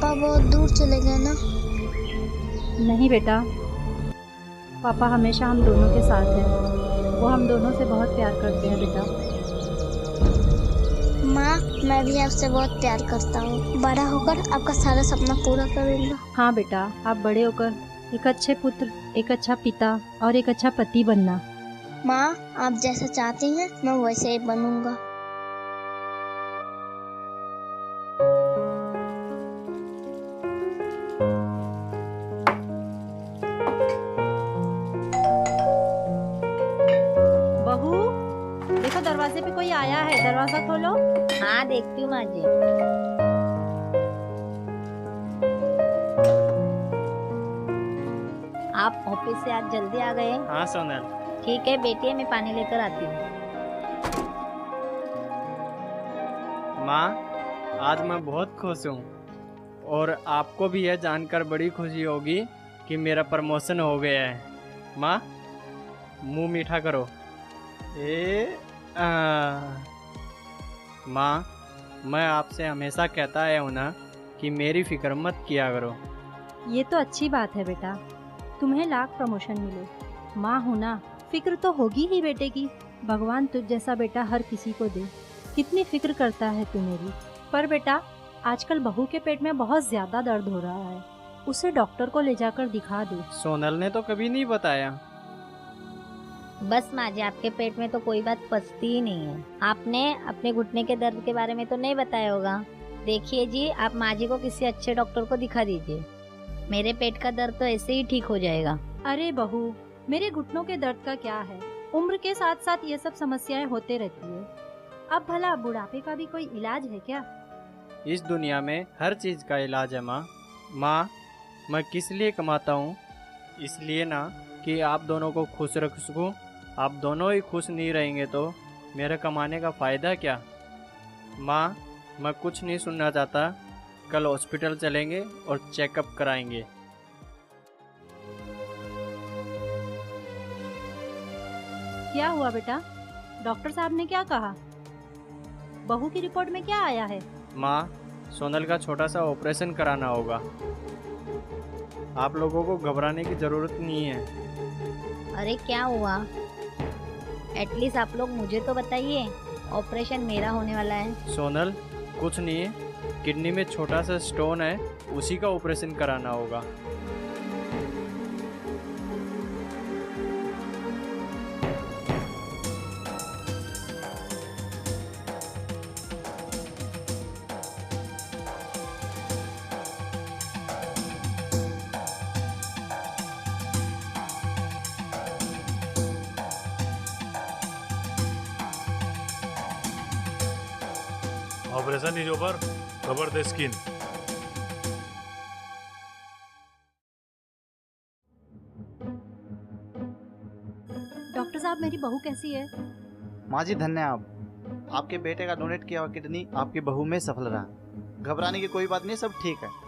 पापा बहुत दूर चले गए ना? नहीं बेटा, पापा हमेशा हम दोनों के साथ हैं। वो हम दोनों से बहुत प्यार करते हैं बेटा। माँ, मैं भी आपसे बहुत प्यार करता हूँ। बड़ा होकर आपका सारा सपना पूरा करूँगा। हाँ बेटा, आप बड़े होकर एक अच्छे पुत्र, एक अच्छा पिता और एक अच्छा पति बनना। माँ, आप जैसा चाहती हैं मैं वैसे ही बनूंगा। बहू, देखो दरवाजे पे कोई आया है, दरवाजा खोलो। हाँ देखती हूँ माँ जी। आप ऑफिस से आज जल्दी आ गए? हाँ सोनल। ठीक है बेटी, मैं पानी लेकर आती हूँ। माँ, आज मैं बहुत खुश हूँ और आपको भी यह जानकर बड़ी खुशी होगी कि मेरा प्रमोशन हो गया है। माँ, मुंह मीठा करो। माँ, मैं आपसे हमेशा कहता आया हूँ ना कि मेरी फिक्र मत किया करो। ये तो अच्छी बात है बेटा, तुम्हें लाख प्रमोशन मिले। माँ हो ना, फिक्र तो होगी ही बेटे की। भगवान तुझ जैसा बेटा हर किसी को दे। कितनी फिक्र करता है तू मेरी। पर बेटा, आजकल बहू के पेट में बहुत ज्यादा दर्द हो रहा है, उसे डॉक्टर को ले जाकर दिखा दे। सोनल ने तो कभी नहीं बताया। बस माँ जी, आपके पेट में तो कोई बात पचती ही नहीं है। आपने अपने घुटने के दर्द के बारे में तो नहीं बताया होगा। देखिए जी, आप माँ जी को किसी अच्छे डॉक्टर को दिखा दीजिए। मेरे पेट का दर्द तो ऐसे ही ठीक हो जाएगा। अरे बहू, मेरे घुटनों के दर्द का क्या है, उम्र के साथ साथ ये सब समस्याएं होते रहती है। अब भला बुढ़ापे का भी कोई इलाज है क्या? इस दुनिया में हर चीज़ का इलाज है माँ। माँ, मैं किस लिए कमाता हूँ? इसलिए ना कि आप दोनों को खुश रख सकूँ। आप दोनों ही खुश नहीं रहेंगे तो मेरे कमाने का फ़ायदा क्या? माँ, मैं कुछ नहीं सुनना चाहता। कल हॉस्पिटल चलेंगे और चेकअप कराएंगे। क्या हुआ बेटा? डॉक्टर साहब ने क्या कहा? बहू की रिपोर्ट में क्या आया है? माँ, सोनल का छोटा सा ऑपरेशन कराना होगा। आप लोगों को घबराने की ज़रूरत नहीं है। अरे क्या हुआ? एटलीस्ट आप लोग मुझे तो बताइए। ऑपरेशन मेरा होने वाला है। सोनल, कुछ नहीं है। किडनी में छोटा सा स्टोन है, उसी का ऑपरेशन कराना होगा। Operation is over. Cover the skin. Doctor साहब, मेरी बहू कैसी है? माँ जी धन्य आप। आपके बेटे का डोनेट किया हुआ किडनी आपकी बहू में सफल रहा। घबराने की कोई बात नहीं, सब ठीक है।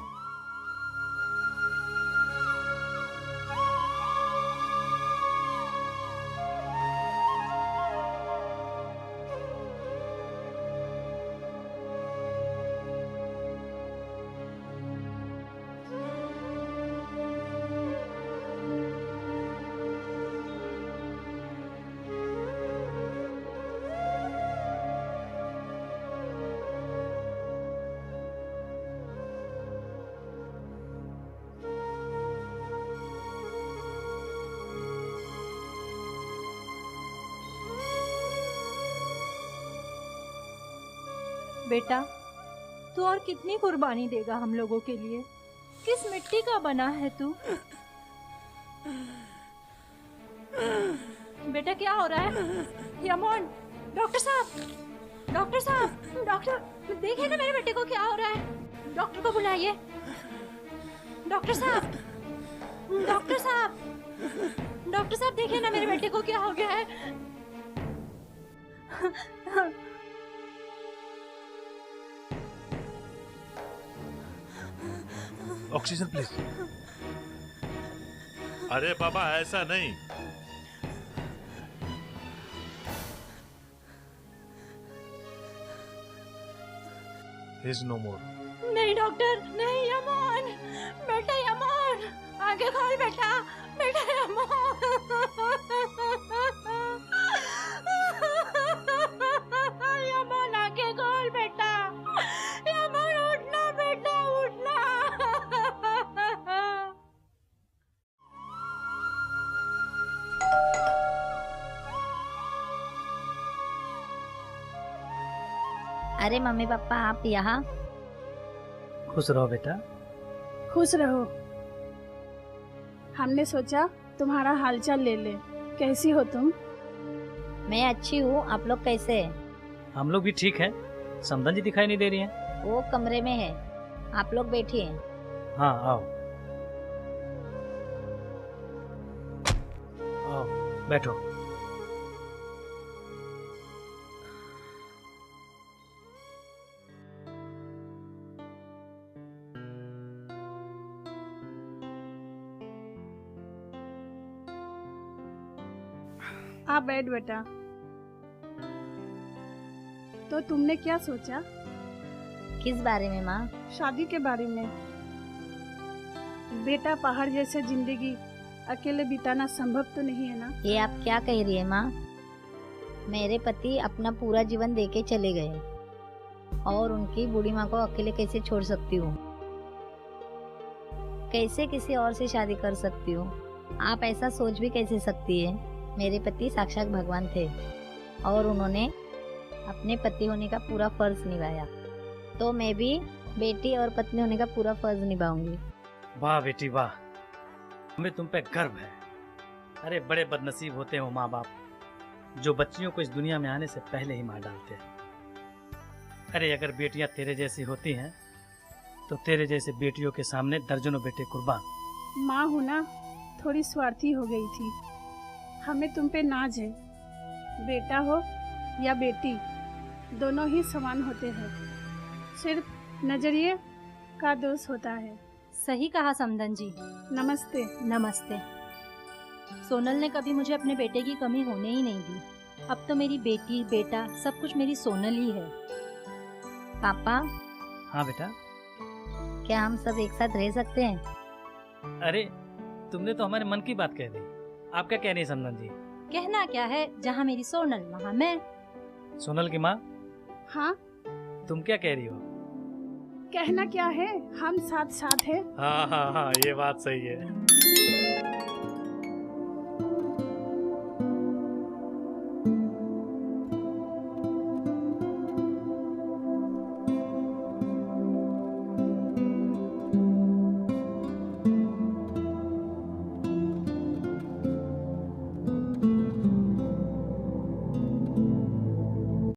बेटा, तू और कितनी कुर्बानी देगा हम लोगों के लिए? किस मिट्टी का बना है तू? बेटा क्या हो रहा है? यमोन, डॉक्टर साहब, डॉक्टर साहब, डॉक्टर देखिए ना मेरे बेटे को क्या हो रहा है। डॉक्टर को बुलाइए। डॉक्टर साहब, डॉक्टर साहब, डॉक्टर साहब देखिए ना मेरे बेटे को क्या हो गया है। Oxygen please. अरे बाबा ऐसा नहीं। He is no more. नहीं डॉक्टर, नहीं यमान, बेटा यमान, आगे खोल बेटा, बेटा यमान, यमान आगे खोल बेटा, यमान उठना बेटा उठना। अरे मम्मी पापा आप यहाँ? खुश रहो बेटा। खुश रहो। हमने सोचा तुम्हारा हालचाल ले ले। कैसी हो तुम? मैं अच्छी हूँ, आप लोग कैसे हैं? हम लोग भी ठीक हैं। समधन जी दिखाई नहीं दे रही हैं। वो कमरे में है, आप लोग बैठिए। हाँ आओ आओ बैठो। आप बैठ बेटा। तो तुमने क्या सोचा? किस बारे में माँ? शादी के बारे में। बेटा पहाड़ जैसे जिंदगी अकेले बिताना संभव तो नहीं है ना? ये आप क्या कह रही है माँ? मेरे पति अपना पूरा जीवन देके चले गए और उनकी बूढ़ी माँ को अकेले कैसे छोड़ सकती हूँ? कैसे किसी और से शादी कर सकती हूँ? आप ऐसा सोच भी कैसे सकती है? मेरे पति साक्षात भगवान थे और उन्होंने अपने पति होने का पूरा फर्ज निभाया, तो मैं भी बेटी और पत्नी होने का पूरा फर्ज निभाऊंगी। वाह बेटी वाह, हमें तुम पे गर्व है। अरे बड़े बदनसीब होते हो माँ बाप जो बच्चियों को इस दुनिया में आने से पहले ही मार डालते हैं। अरे अगर बेटियां तेरे जैसी होती हैं तो तेरे जैसे बेटियों के सामने दर्जनों बेटे कुर्बान। माँ हूँ ना, थोड़ी स्वार्थी हो गई थी। हमें तुम पे नाज है। बेटा हो या बेटी, दोनों ही समान होते हैं, सिर्फ नजरिए का दोष होता है। सही कहा समधन जी। नमस्ते। नमस्ते। सोनल ने कभी मुझे अपने बेटे की कमी होने ही नहीं दी। अब तो मेरी बेटी बेटा सब कुछ मेरी सोनल ही है। पापा हाँ बेटा। क्या हम सब एक साथ रह सकते हैं? अरे तुमने तो हमारे मन की बात कह दी। आप क्या कह रही हैं समधन जी? कहना क्या है, जहाँ मेरी सोनल वहाँ मैं। सोनल की माँ हाँ, तुम क्या कह रही हो? कहना क्या है, हम साथ साथ हैं। हाँ हाँ हाँ, ये बात सही है।